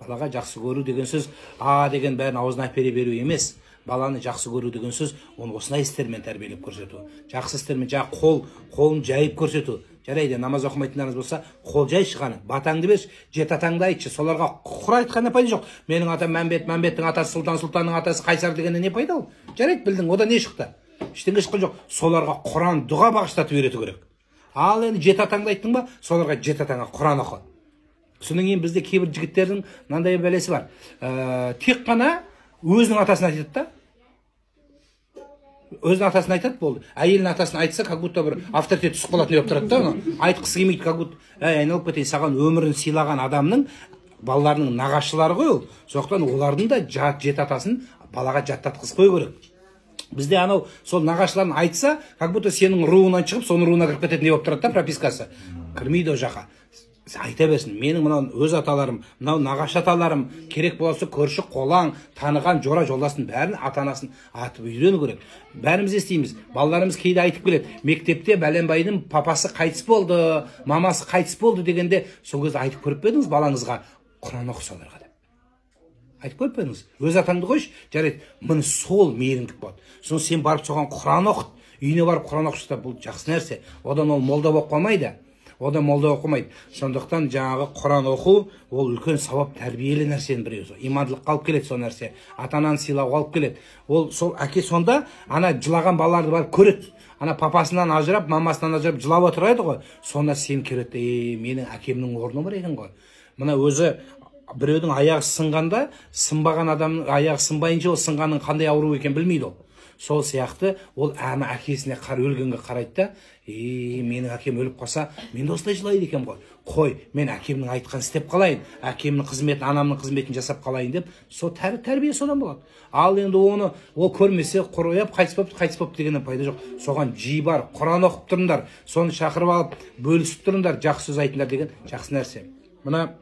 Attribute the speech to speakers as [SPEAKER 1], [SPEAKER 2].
[SPEAKER 1] Балаға жақсы көру деген сөз деген бәрін аузына әпере беру емес. Баланы жақсы көру деген сөз оны осындай істермен тәрбиелеп көрсету. Жақсы істермен қолын жайып көрсету. Жарайды, намаз оқымайтындарыңыз болса, қол жай шығаны, батаңды берші, жеті атаңды айтшы. Соларға құр айтқанда пайда жоқ. Менің атам Мәмбет, Мәмбеттің атасы Сұлтан, Сұлтанның атасы Қайсар дегенде не пайда ол? Жарайды, білдің, ода не шықты? Ештеңе шыққан жоқ. Соларға Құран, дұға бағыштатып үйрету керек. Ал енді жеті атаңды айттың ба, соларға жеті атаңа Құран оқы. Содан кейін бізде кейбір жігіттердің мынандай бәлесі бар. Тек қана өзінің атасын айтады да. Өзінің атасын айтады болды. Әйелінің атасын айтса, как будто бір авторитет түсіп қалатын деп тұрады да. Айтқысы келмейді, как будто айналып кетейін, саған өмірін сыйлаған адамның балаларының нағашылары ғой ол. Сондықтан олардың да жеті атасын балаға жаттатқызып қою керек. Бізде анау сол нағашыларын айтса, как будто сенің руынан шығып, соның руына кіріп кететін деп тұрады да, пропискасы. Кірмейді о жаққа. Айта берсін, менің мынау өз аталарым, мынау нағашы аталарым, керек болса көрші қолаң, таныған жора жолдасын бәрін ата-анасын атып үйрену керек. Бәріміз естиміз. Балаларымыз кейде айтып келеді, мектепте бәленбайдың папасы қайтыс болды, мамасы қайтыс болды дегенде, сол кезде айтып көріп пе едіңіз балаңызға Құран оқы соларға деп. Айтып көріп пе едіңіз? Өз атаңды қойшы, жарайды, міне сол мейірімдік болады. Соны сен барып соған Құран оқыт. Үйіне барып Құран оқышы, бұл жақсы нәрсе. Одан ол молда болып қалмайды. Одан молда оқымайды. Сондықтан жаңағы Құран оқу ол үлкен сауап, тәрбиелі нәрсенің бірі. Имандылыққа алып келеді сол нәрсе. Ата-ананы сыйлауға алып келеді. Ол сол әке сонда ана жылаған балаларды барып көреді. Ана папасынан ажырап, мамасынан ажырап жылап отырады ғой. Сонда сен көреді, менің әкемнің орны бар екен ғой. Мына өзі біреудің аяғы сынғанда, сынбаған адамның аяғы сынбайынша ол сынғанның қандай ауру екен білмейді ол. Сол сияқты ол ана әкесіне өлгенге қарайды да, менің әкем өліп қалса, мен де осылай жылайды екен ғой. Қой, мен әкемнің айтқан істеп қалайын, әкемнің қызметін, анамның қызметін жасап қалайын деп, сол тәрбие содан болады. Ал енді оны ол көрмесе, қойып қайтыс болып дегеннен пайда жоқ. Соған жиі бар, Құран оқып тұрыңдар, соны шақырып алып, бөлісіп тұрыңдар, жақсы сөз айтыңдар деген жақсы нәрсе. Мына